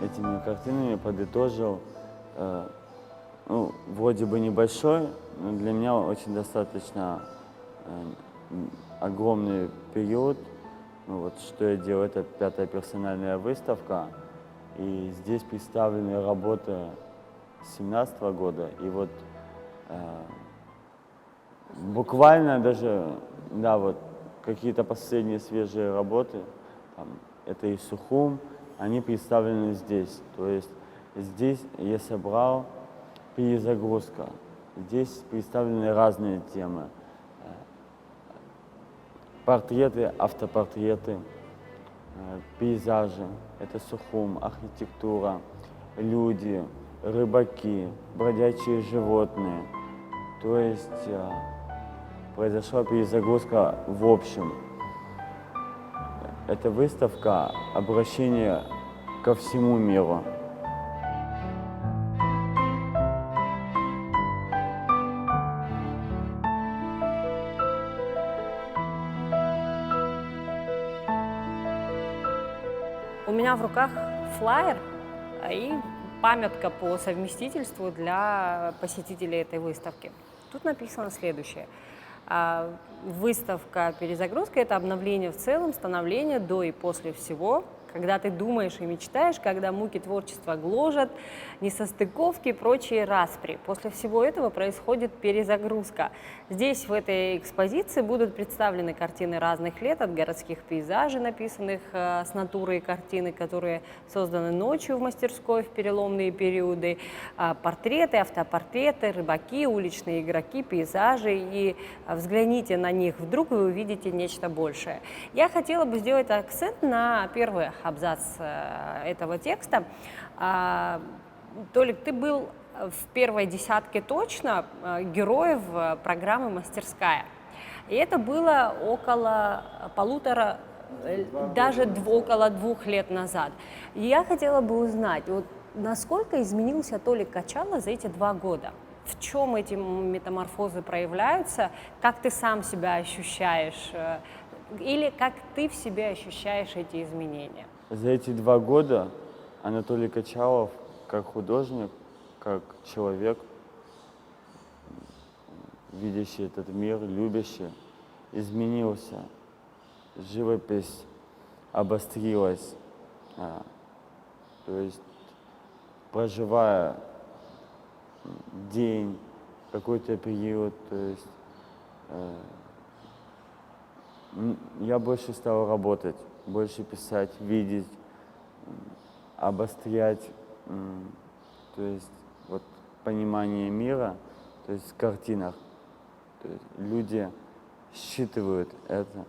этими картинами подытожил, ну, вроде бы небольшой, но для меня очень достаточно огромный период. Ну, вот что я делал, это 5-я персональная выставка, и здесь представлены работы с 17-го года, и вот буквально даже, да, вот какие-то последние свежие работы, там, это и Сухум, они представлены здесь. То есть здесь я собрал перезагрузка. Здесь представлены разные темы. Портреты, автопортреты, пейзажи, это Сухум, архитектура, люди, рыбаки, бродячие животные. То есть произошла перезагрузка в общем. Эта выставка — обращение ко всему миру. У меня в руках флаер и памятка по совместительству для посетителей этой выставки. Тут написано следующее. Выставка «Перезагрузка» — это обновление в целом, становление до и после всего, когда ты думаешь и мечтаешь, когда муки творчества гложат, несостыковки и прочие распри. После всего этого происходит перезагрузка. Здесь, в этой экспозиции, будут представлены картины разных лет, от городских пейзажей, написанных с натуры, картины, которые созданы ночью в мастерской в переломные периоды, портреты, автопортреты, рыбаки, уличные игроки, пейзажи. И взгляните на них, вдруг вы увидите нечто большее. Я хотела бы сделать акцент на первый абзац этого текста. Толик, ты был в первой десятке точно героев программы «Мастерская». И это было около полутора, даже около 2 лет назад. И я хотела бы узнать, вот насколько изменился Толик Качала за эти 2 года? В чем эти метаморфозы проявляются? Как ты сам себя ощущаешь? Или как ты в себе ощущаешь эти изменения? За эти 2 года Анатолий Качалов, как художник, как человек, видящий этот мир, любящий, изменился. Живопись обострилась. То есть, проживая день, какой-то период, то есть я больше стал работать, больше писать, видеть, обострять, то есть вот понимание мира, то есть в картинах. То есть люди считывают это,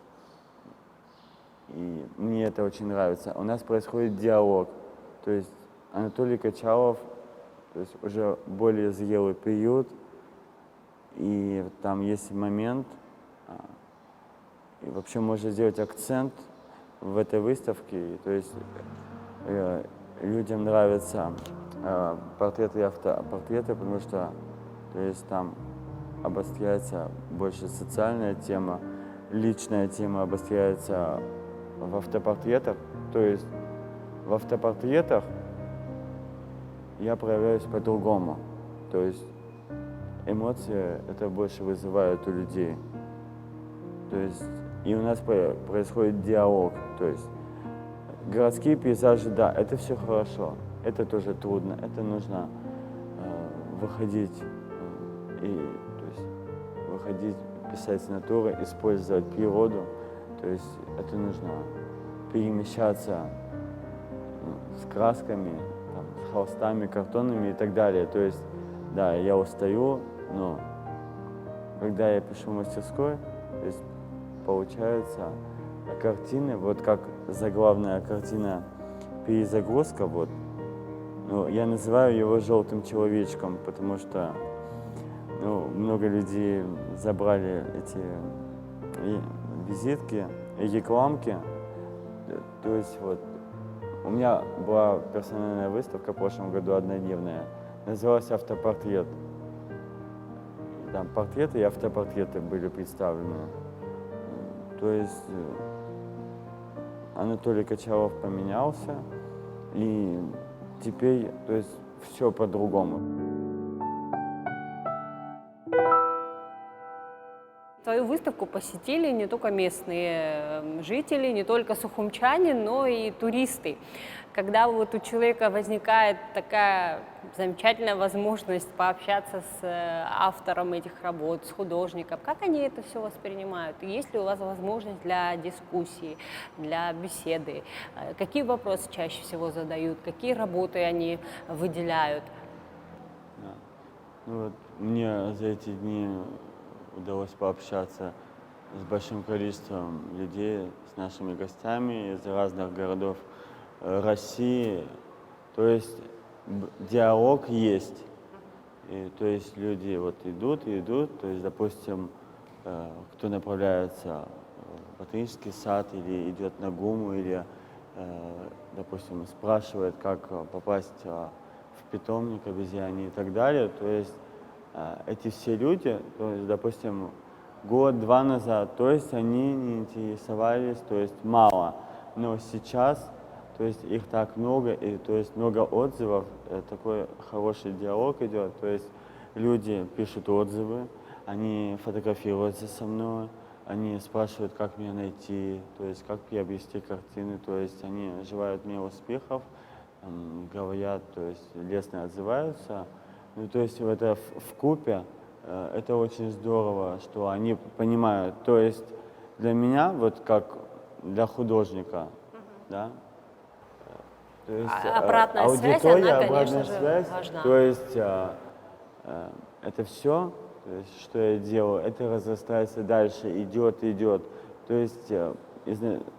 и мне это очень нравится. У нас происходит диалог, то есть Анатолий Качалов, то есть уже более зрелый период, и там есть момент, и вообще можно сделать акцент в этой выставке, то есть людям нравятся портреты и автопортреты, потому что, то есть, там обостряется больше социальная тема, личная тема обостряется в автопортретах. То есть в автопортретах я проявляюсь по-другому. То есть эмоции это больше вызывает у людей. То есть и у нас происходит диалог. То есть городские пейзажи, да, это все хорошо, это тоже трудно, это нужно выходить и, то есть, выходить, писать с натуры, использовать природу, то есть это нужно перемещаться с красками, там, с холстами, картонами и так далее. То есть, да, я устаю, но когда я пишу в мастерской, то есть получается картины, вот как заглавная картина «Перезагрузка», вот, ну, я называю его «желтым человечком», потому что много людей забрали эти визитки и рекламки. То есть вот у меня была персональная выставка в прошлом году, однодневная, называлась «Автопортрет». Там портреты и автопортреты были представлены. То есть Анатолий Качалов поменялся, и теперь, то есть все по-другому. Твою выставку посетили не только местные жители, не только сухумчане, но и туристы. Когда вот у человека возникает такая замечательная возможность пообщаться с автором этих работ, с художником, как они это все воспринимают? И есть ли у вас возможность для дискуссии, для беседы? Какие вопросы чаще всего задают? Какие работы они выделяют? Да. Ну вот, мне за эти дни удалось пообщаться с большим количеством людей, с нашими гостями из разных городов России. То есть диалог есть. И, то есть люди вот идут и идут. То есть, допустим, кто направляется в Ботанический сад или идет на ГУМу, или, допустим, спрашивает, как попасть в питомник обезьяне и так далее. То есть эти все люди, то есть, допустим, год-два назад, то есть они не интересовались, то есть мало. Но сейчас, то есть их так много, и то есть много отзывов, такой хороший диалог идет, то есть люди пишут отзывы, они фотографируются со мной, они спрашивают, как меня найти, то есть как приобрести картины, то есть они желают мне успехов, говорят, то есть лестно отзываются. Ну, то есть это вкупе, это очень здорово, что они понимают. То есть для меня, вот как для художника, да, то есть Обратная связь, аудитория, она, обратная конечно же, связь, важна. то есть это все, то есть, что я делаю, это разрастается дальше, идет, идет. То есть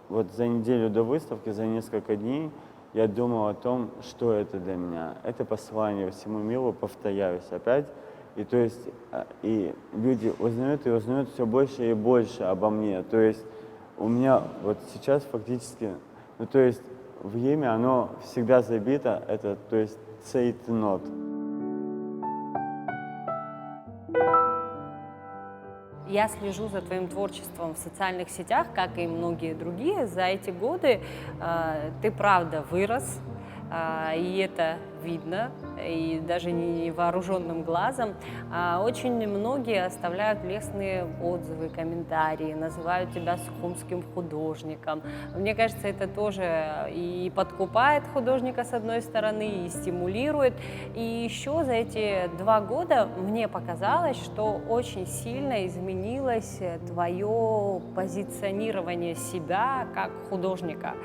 вот за неделю до выставки, за несколько дней, я думал о том, что это для меня. Это послание всему миру, повторяюсь опять. И то есть и люди узнают и узнают все больше и больше обо мне. То есть у меня вот сейчас фактически, ну то есть время, оно всегда забито, это то есть цейтнот. Я слежу за твоим творчеством в социальных сетях, как и многие другие. За эти годы ты правда вырос, и это видно, и даже невооруженным глазом. Очень многие оставляют лестные отзывы, комментарии, называют тебя сухумским художником. Мне кажется, это тоже и подкупает художника с одной стороны, и стимулирует. И еще за эти 2 года мне показалось, что очень сильно изменилось твое позиционирование себя как художника.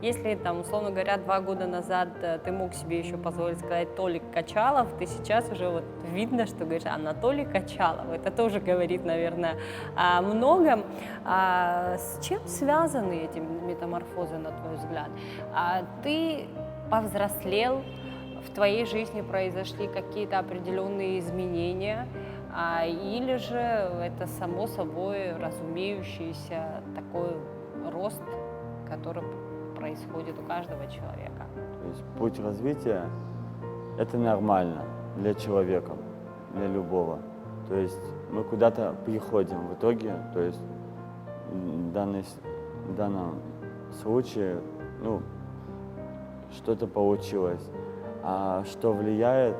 Если, там, условно говоря, 2 года назад ты мог себе еще позволить сказать Толик Качалов, ты сейчас уже вот видно, что говоришь Анатолий Качалов. Это тоже говорит, наверное, о многом. С чем связаны эти метаморфозы, на твой взгляд? Ты повзрослел, в твоей жизни произошли какие-то определенные изменения, или же это само собой разумеющийся такой рост, который происходит у каждого человека? То есть путь развития – это нормально для человека, для любого. То есть мы куда-то приходим в итоге, то есть в данном случае, ну, что-то получилось. А что влияет,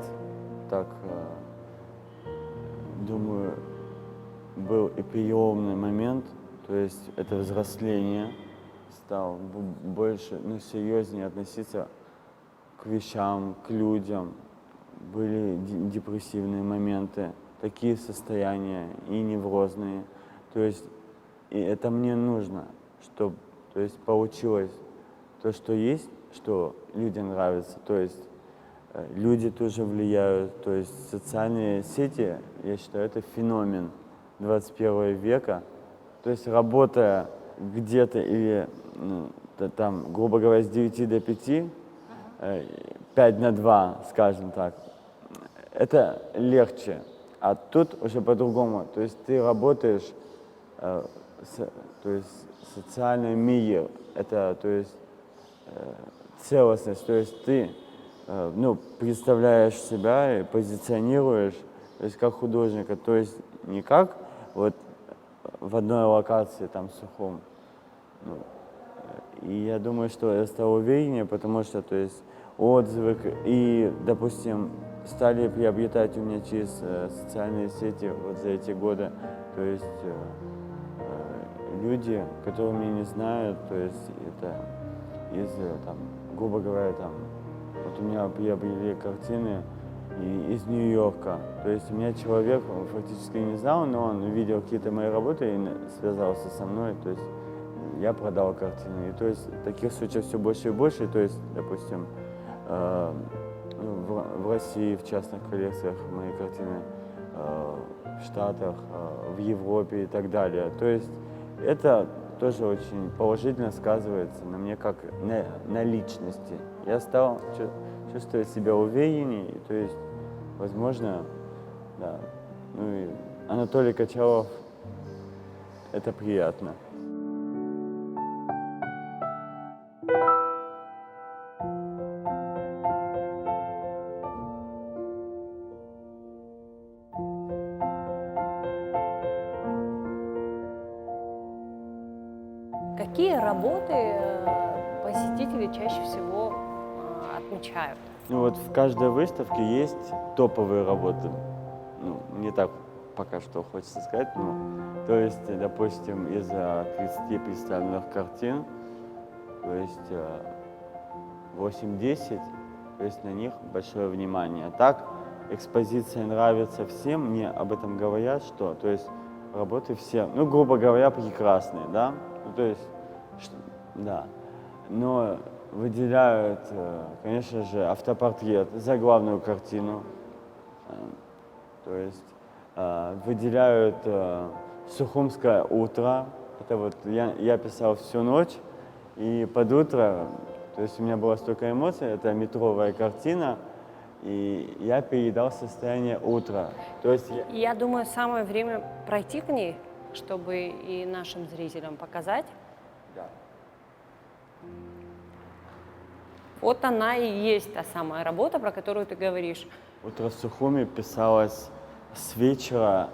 так, думаю, был и переломный момент, то есть это взросление, стал больше, ну, серьезнее относиться к вещам, к людям. Были депрессивные моменты, такие состояния и неврозные. То есть и это мне нужно, чтобы, то есть, получилось то, что есть, что людям нравится. То есть люди тоже влияют. То есть социальные сети, я считаю, это феномен 21 века. То есть работая где-то или ну, там, грубо говоря, с 9 до 5, 5 на 2, скажем так, это легче. А тут уже по-другому. То есть ты работаешь, то есть социальный мир, это то есть целостность, то есть ты ну, представляешь себя и позиционируешь, то есть как художника, то есть не как вот в одной локации, там, Сухум. Ну, и я думаю, что я стал увереннее, потому что, то есть, отзывы, и, допустим, стали приобретать у меня через социальные сети вот за эти годы, то есть люди, которые меня не знают, то есть это из, там, грубо говоря, там, вот у меня приобрели картины из Нью-Йорка, то есть у меня человек, он фактически не знал, но он увидел какие-то мои работы и связался со мной, то есть я продал картины, и то есть таких случаев все больше и больше, то есть, допустим, в России в частных коллекциях мои картины, в Штатах, в Европе и так далее. То есть это тоже очень положительно сказывается на мне как на личности. Я стал чувствовать себя увереннее, то есть, возможно, да. Ну и Анатолий Качалов, это приятно. Какие работы посетители чаще всего отмечают? Ну вот в каждой выставке есть топовые работы. Ну, не так пока что хочется сказать, но то есть, допустим, из 30 представленных картин, то есть 8-10, то есть на них большое внимание. Так экспозиция нравится всем, мне об этом говорят, что, то есть работы все, ну, грубо говоря, прекрасные, да, ну, то есть, да, но выделяют, конечно же, автопортрет за главную картину, то есть выделяют Сухумское утро, это вот я писал всю ночь, и под утро, то есть у меня было столько эмоций, это метровая картина, и я передал состояние утра. То есть Я думаю, самое время пройти к ней, чтобы и нашим зрителям показать. Да. Вот она и есть та самая работа, про которую ты говоришь. Утро в Сухуми писалось с вечера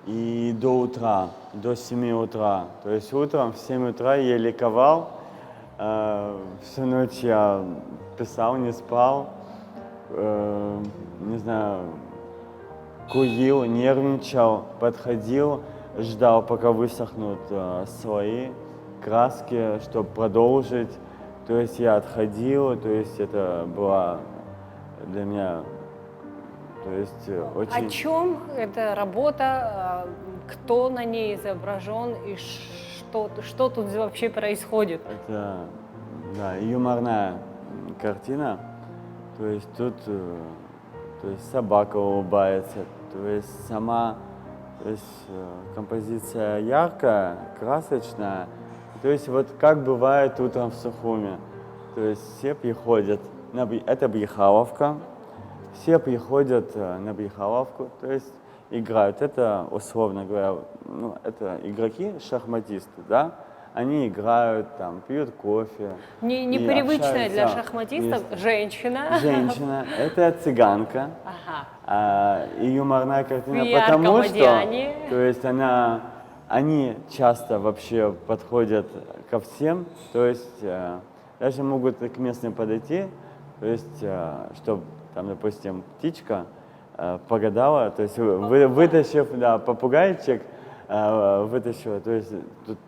и до утра, до 7 утра. То есть утром в 7 утра я ликовал, всю ночь я писал, не спал, не знаю, курил, нервничал, подходил, ждал, пока высохнут слои, краски, чтобы продолжить. То есть я отходил, то есть это была для меня, то есть очень... О чем эта работа, кто на ней изображен и что тут вообще происходит? Это, да, юморная картина, то есть тут, то есть собака улыбается, то есть сама, то есть композиция яркая, красочная, то есть вот как бывает утром в Сухуми, то есть все приходят, это Брехаловка, все приходят на Брехаловку, то есть играют, это условно говоря, ну, это игроки, шахматисты, да, они играют, там, пьют кофе. Непривычная для шахматистов женщина. Женщина, это цыганка. Ага. И юморная картина, В ярком потому что, одеянии. то есть они часто вообще подходят ко всем, то есть даже могут к местным подойти, то есть, чтобы там, допустим, птичка погадала, то есть вытащив, да, попугайчик, вытащила, то есть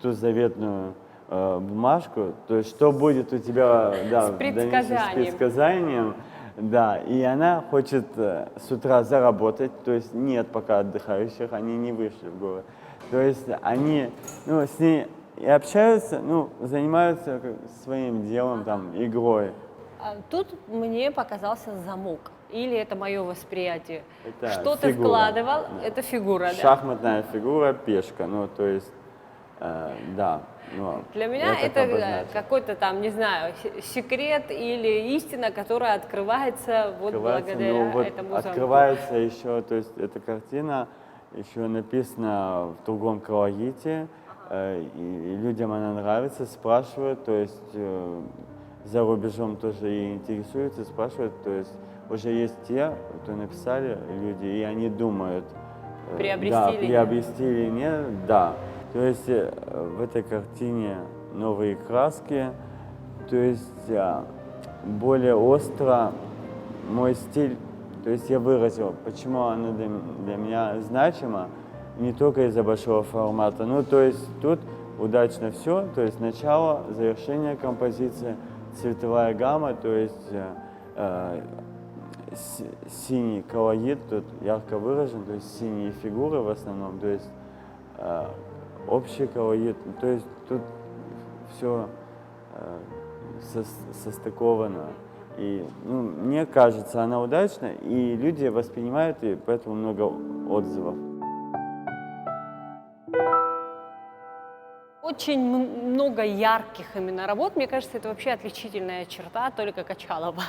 ту заветную бумажку, то есть что будет у тебя, да, с предсказанием. Да, и она хочет с утра заработать, то есть нет пока отдыхающих, они не вышли в город. То есть они, ну, с ней и общаются, ну, занимаются своим делом, там, игрой. Тут мне показался замок. Или это мое восприятие? Это что ты фигура. вкладывал? Да. Это фигура, да? Шахматная фигура, пешка, ну, то есть, да. Ну, Для меня это какой-то там, не знаю, секрет или истина, которая открывается вот благодаря ну, вот этому замку. Открывается еще, то есть эта картина еще написана в другом колорите, и людям она нравится, спрашивают, то есть за рубежом тоже и интересуются, спрашивают, то есть уже есть те, кто написали люди, и они думают, приобрести или нет, да. То есть в этой картине новые краски, то есть более остро мой стиль, то есть я выразил, почему оно для меня значимо, не только из-за большого формата. Ну, то есть тут удачно все, то есть начало, завершение композиции, цветовая гамма, то есть синий колорит тут ярко выражен, то есть синие фигуры в основном, то есть общий колорит, то есть тут все состыковано. И ну, мне кажется, она удачна, и люди воспринимают ее, поэтому много отзывов. Очень много ярких именно работ. Мне кажется, это вообще отличительная черта только Качалова.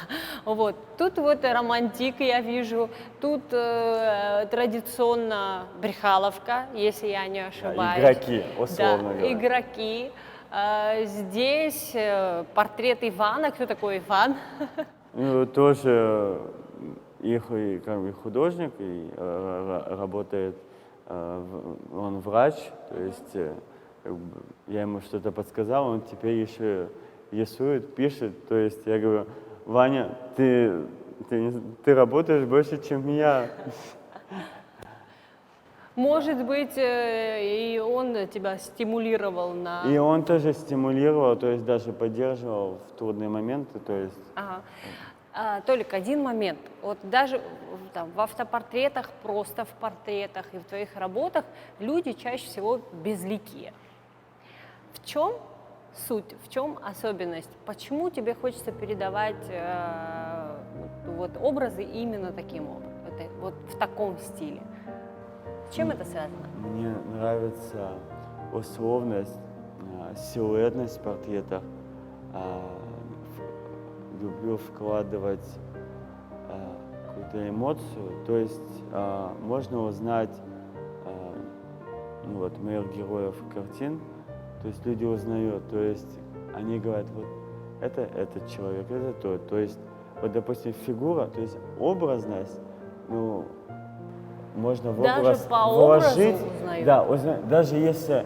Вот. Тут вот романтик я вижу, тут традиционно брехаловка, если я не ошибаюсь. Игроки, условно Да, говоря. игроки. Здесь портрет Ивана. Кто такой Иван? Ну, тоже их и, как бы, художник, и работает, он врач, то есть как бы, я ему что-то подсказал, он теперь еще рисует, пишет, то есть я говорю, Ваня, ты работаешь больше, чем я. Может быть, и он тебя стимулировал на... И он тоже стимулировал, то есть даже поддерживал в трудные моменты, то есть... Ага. Толик, один момент. Вот даже там, в автопортретах, просто в портретах и в твоих работах люди чаще всего безликие. В чем суть, в чем особенность? Почему тебе хочется передавать вот образы именно таким образом, вот в таком стиле? С чем это связано? Мне нравится условность, силуэтность в портретах. Люблю вкладывать какую-то эмоцию, то есть можно узнать ну, вот, моих героев картин, то есть люди узнают, то есть они говорят, вот это этот человек, это тот, то есть вот, допустим, фигура, то есть образность, ну, можно в Даже образ по вложить, образу узнают? да, даже если,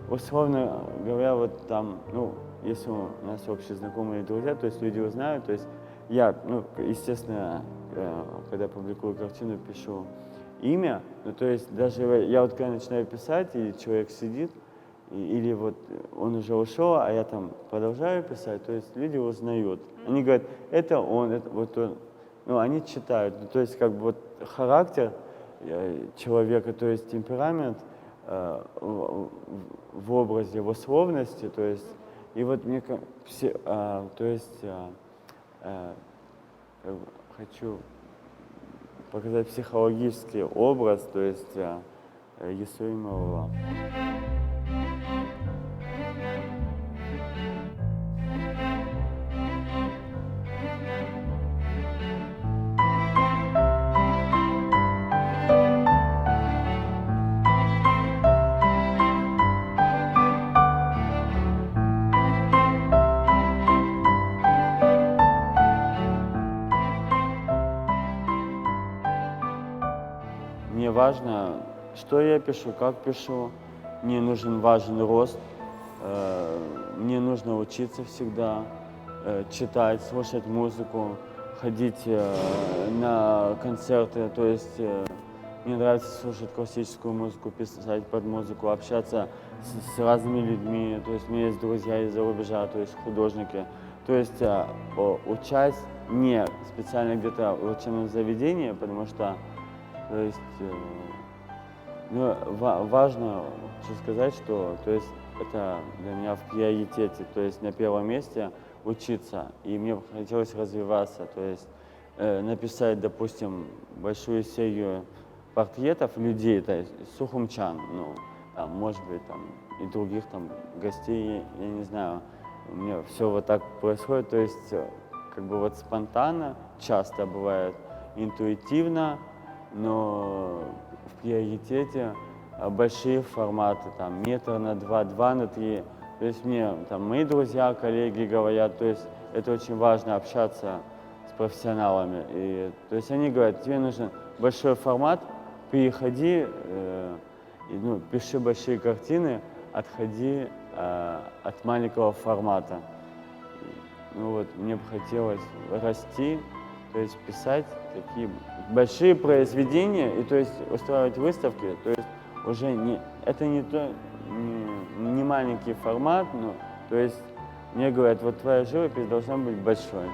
условно говоря, вот там, ну, если у нас общие знакомые друзья, то есть люди узнают, то есть я, ну, естественно, когда публикую картину, пишу имя, ну, то есть даже я вот когда начинаю писать, и человек сидит, или вот он уже ушел, а я там продолжаю писать, то есть люди узнают. Они говорят, это он, это вот он, ну, они читают, ну, то есть как бы вот характер человека, то есть темперамент в образе, в условности, то есть и вот мне то есть хочу показать психологический образ, то есть рисуемого. Мне важно, что я пишу, как пишу. Мне важен рост. Мне нужно учиться всегда, читать, слушать музыку, ходить на концерты. То есть мне нравится слушать классическую музыку, писать под музыку, общаться с разными людьми. То есть у меня есть друзья из-за рубежа, то есть художники. То есть учась не специально где-то в учебном заведении, потому что то есть, ну, важно хочу сказать, что то есть, это для меня в приоритете, то есть на первом месте учиться, и мне хотелось развиваться, то есть написать, допустим, большую серию портретов людей, то есть сухумчан, ну, там, может быть, там, и других там гостей, я не знаю, у меня все вот так происходит, то есть как бы вот спонтанно, часто бывает интуитивно, но в приоритете большие форматы, там, метр на 2, 2 на 3. То есть мне там мои друзья, коллеги говорят, то есть это очень важно общаться с профессионалами. И, то есть они говорят, тебе нужен большой формат, приходи, ну, пиши большие картины, отходи от маленького формата. Ну вот, мне бы хотелось расти, то есть писать такие большие произведения, и то есть устраивать выставки, то есть уже не, это не маленький формат, но то есть мне говорят, вот твоя живопись должна быть большой.